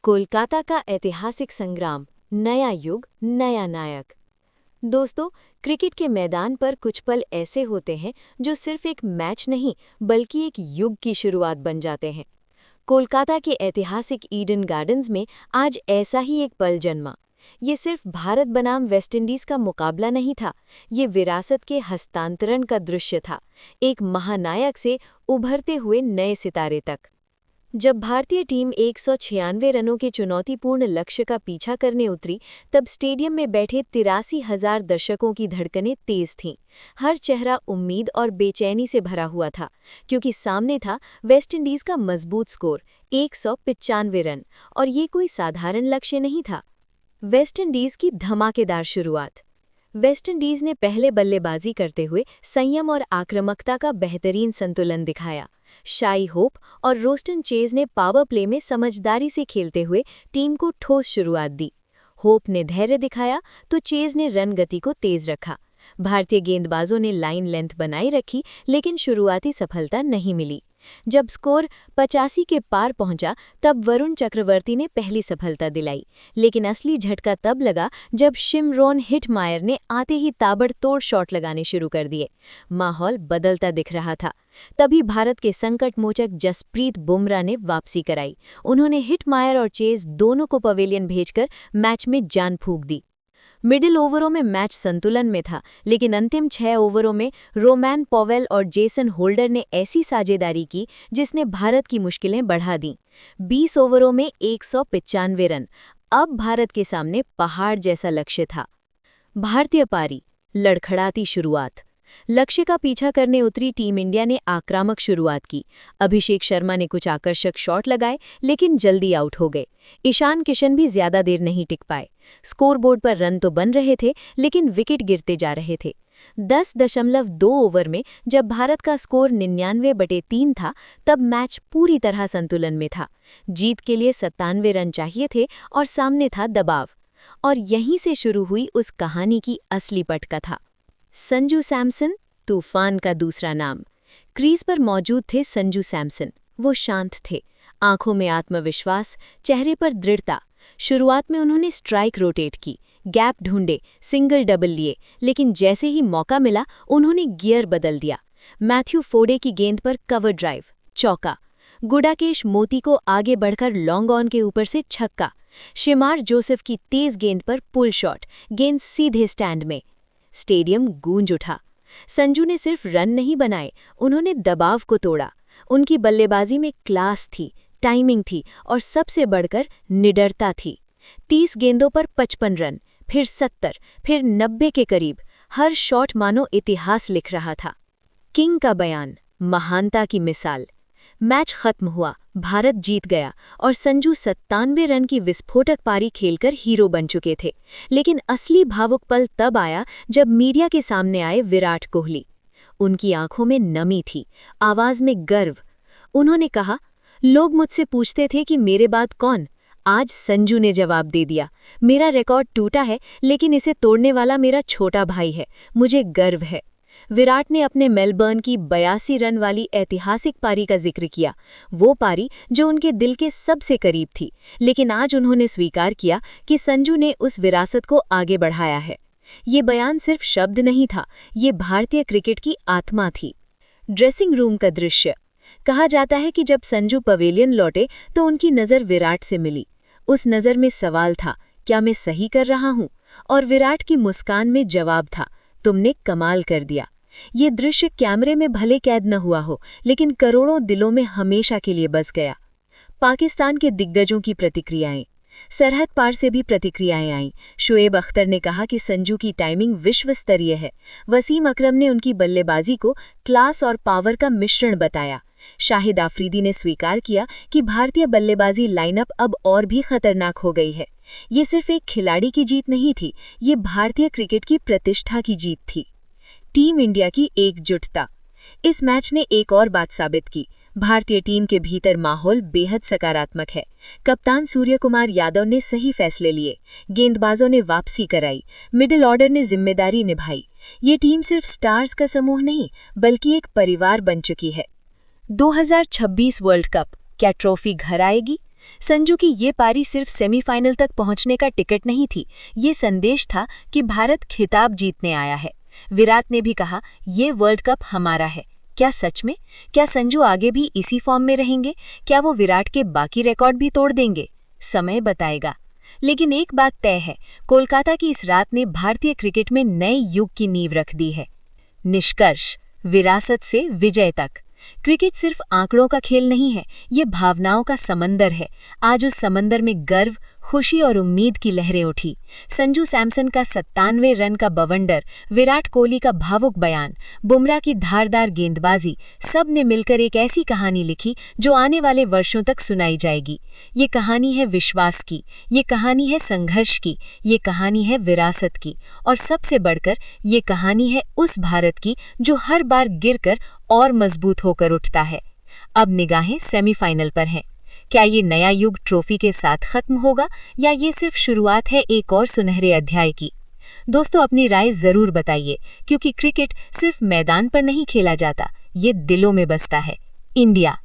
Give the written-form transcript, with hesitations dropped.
कोलकाता का ऐतिहासिक संग्राम, नया युग, नया नायक। दोस्तों, क्रिकेट के मैदान पर कुछ पल ऐसे होते हैं जो सिर्फ एक मैच नहीं बल्कि एक युग की शुरुआत बन जाते हैं। कोलकाता के ऐतिहासिक ईडन गार्डन्स में आज ऐसा ही एक पल जन्मा। ये सिर्फ भारत बनाम वेस्टइंडीज का मुकाबला नहीं था, ये विरासत के हस्तांतरण का दृश्य था, एक महानायक से उभरते हुए नए सितारे तक। जब भारतीय टीम 196 रनों के चुनौतीपूर्ण लक्ष्य का पीछा करने उतरी, तब स्टेडियम में बैठे 83,000 दर्शकों की धड़कनें तेज थीं। हर चेहरा उम्मीद और बेचैनी से भरा हुआ था, क्योंकि सामने था वेस्टइंडीज का मजबूत स्कोर 195 रन, और ये कोई साधारण लक्ष्य नहीं था। वेस्टइंडीज की धमाकेदार शुरुआत। वेस्टइंडीज ने पहले बल्लेबाजी करते हुए संयम और आक्रामकता का बेहतरीन संतुलन दिखाया। शाई होप और रोस्टन चेज ने पावर प्ले में समझदारी से खेलते हुए टीम को ठोस शुरुआत दी। होप ने धैर्य दिखाया तो चेज ने रन गति को तेज रखा। भारतीय गेंदबाजों ने लाइन लेंथ बनाई रखी, लेकिन शुरुआती सफलता नहीं मिली। जब स्कोर 85 के पार पहुंचा, तब वरुण चक्रवर्ती ने पहली सफलता दिलाई, लेकिन असली झटका तब लगा जब शिमरॉन हिटमायर ने आते ही ताबड़तोड़ शॉट लगाने शुरू कर दिए। माहौल बदलता दिख रहा था। तभी भारत के संकटमोचक जसप्रीत बुमराह ने वापसी कराई। उन्होंने हिटमायर और चेज दोनों को पवेलियन भेजकर मैच में जान फूंक दी। मिडिल ओवरों में मैच संतुलन में था, लेकिन अंतिम 6 ओवरों में रोमैन पॉवेल और जेसन होल्डर ने ऐसी साझेदारी की जिसने भारत की मुश्किलें बढ़ा दीं। 20 ओवरों में 195 रन। अब भारत के सामने पहाड़ जैसा लक्ष्य था। भारतीय पारी, लड़खड़ाती शुरुआत। लक्ष्य का पीछा करने उतरी टीम इंडिया ने आक्रामक शुरुआत की। अभिषेक शर्मा ने कुछ आकर्षक शॉट लगाए, लेकिन जल्दी आउट हो गए। ईशान किशन भी ज्यादा देर नहीं टिक पाए। स्कोरबोर्ड पर रन तो बन रहे थे, लेकिन विकेट गिरते जा रहे थे। 10.2 ओवर में जब भारत का स्कोर 99/3 था, तब मैच पूरी तरह संतुलन में था। जीत के लिए 97 रन चाहिए थे और सामने था दबाव। और यहीं से शुरू हुई उस कहानी की असली पटकथा। संजू सैमसन, तूफान का दूसरा नाम। क्रीज पर मौजूद थे संजू सैमसन। वो शांत थे, आंखों में आत्मविश्वास, चेहरे पर दृढ़ता। शुरुआत में उन्होंने स्ट्राइक रोटेट की, गैप ढूंढे, सिंगल डबल लिए, लेकिन जैसे ही मौका मिला उन्होंने गियर बदल दिया। मैथ्यू फोडे की गेंद पर कवर ड्राइव, चौका। गुडाकेश मोती को आगे बढ़कर लॉन्ग ऑन के ऊपर से छक्का। शिमार जोसेफ की तेज गेंद पर पुल शॉट, गेंद सीधे स्टैंड में। स्टेडियम गूंज उठा। संजू ने सिर्फ रन नहीं बनाए, उन्होंने दबाव को तोड़ा। उनकी बल्लेबाजी में क्लास थी, टाइमिंग थी और सबसे बढ़कर निडरता थी। 30 गेंदों पर 55 रन, फिर 70, फिर 90 के करीब। हर शॉट मानो इतिहास लिख रहा था। किंग का बयान, महानता की मिसाल। मैच खत्म हुआ, भारत जीत गया और संजू 97 रन की विस्फोटक पारी खेलकर हीरो बन चुके थे। लेकिन असली भावुक पल तब आया जब मीडिया के सामने आए विराट कोहली। उनकी आंखों में नमी थी, आवाज में गर्व। उन्होंने कहा, लोग मुझसे पूछते थे कि मेरे बाद कौन। आज संजू ने जवाब दे दिया, मेरा रिकॉर्ड टूटा है, लेकिन इसे तोड़ने वाला मेरा छोटा भाई है। मुझे गर्व है। विराट ने अपने मेलबर्न की 82 रन वाली ऐतिहासिक पारी का जिक्र किया, वो पारी जो उनके दिल के सबसे करीब थी। लेकिन आज उन्होंने स्वीकार किया कि संजू ने उस विरासत को आगे बढ़ाया है। ये बयान सिर्फ शब्द नहीं था, ये भारतीय क्रिकेट की आत्मा थी। ड्रेसिंग रूम का दृश्य। कहा जाता है कि जब संजू पवेलियन लौटे तो उनकी नज़र विराट से मिली। उस नज़र में सवाल था, क्या मैं सही कर रहा हूँ? और विराट की मुस्कान में जवाब था, तुमने कमाल कर दिया। ये दृश्य कैमरे में भले कैद न हुआ हो, लेकिन करोड़ों दिलों में हमेशा के लिए बस गया। पाकिस्तान के दिग्गजों की प्रतिक्रियाएं। सरहद पार से भी प्रतिक्रियाएं आईं। शुएब अख्तर ने कहा कि संजू की टाइमिंग विश्व स्तरीय है। वसीम अकरम ने उनकी बल्लेबाजी को क्लास और पावर का मिश्रण बताया। शाहिद आफरीदी ने स्वीकार किया कि भारतीय बल्लेबाजी लाइनअप अब और भी खतरनाक हो गई है। ये सिर्फ एक खिलाड़ी की जीत नहीं थी, ये भारतीय क्रिकेट की प्रतिष्ठा की जीत थी। टीम इंडिया की एकजुटता। इस मैच ने एक और बात साबित की, भारतीय टीम के भीतर माहौल बेहद सकारात्मक है। कप्तान सूर्यकुमार यादव ने सही फैसले लिए, गेंदबाजों ने वापसी कराई, मिडिल ऑर्डर ने जिम्मेदारी निभाई। ये टीम सिर्फ स्टार्स का समूह नहीं, बल्कि एक परिवार बन चुकी है। 2026 वर्ल्ड कप, क्या ट्रॉफी घर आएगी? संजू की ये पारी सिर्फ सेमीफाइनल तक पहुंचने का टिकट नहीं थी, ये संदेश था कि भारत खिताब जीतने आया है। विराट ने भी कहा, ये वर्ल्ड कप हमारा है। क्या सच में? क्या संजू आगे भी इसी फॉर्म में रहेंगे? क्या वो विराट के बाकी रिकॉर्ड भी तोड़ देंगे? समय बताएगा। लेकिन एक बात तय है, कोलकाता की इस रात ने भारतीय क्रिकेट में नए युग की नींव रख दी है। निष्कर्ष, विरासत से विजय तक। क्रिकेट सिर्फ आंकड़ों का खेल नहीं है, ये भावनाओं का समंदर है। आज उस समंदर में गर्व, खुशी और उम्मीद की लहरें उठी। संजू सैमसन का 97 रन का बवंडर, विराट कोहली का भावुक बयान, बुमराह की धारदार गेंदबाजी, सब ने मिलकर एक ऐसी कहानी लिखी जो आने वाले वर्षों तक सुनाई जाएगी। ये कहानी है विश्वास की, ये कहानी है संघर्ष की, ये कहानी है विरासत की, और सबसे बढ़कर ये कहानी है उस भारत की जो हर बार गिरकर और मजबूत होकर उठता है। अब निगाहें सेमीफाइनल पर हैं। क्या ये नया युग ट्रॉफी के साथ खत्म होगा या ये सिर्फ शुरुआत है एक और सुनहरे अध्याय की? दोस्तों, अपनी राय जरूर बताइए, क्योंकि क्रिकेट सिर्फ मैदान पर नहीं खेला जाता, ये दिलों में बसता है। इंडिया।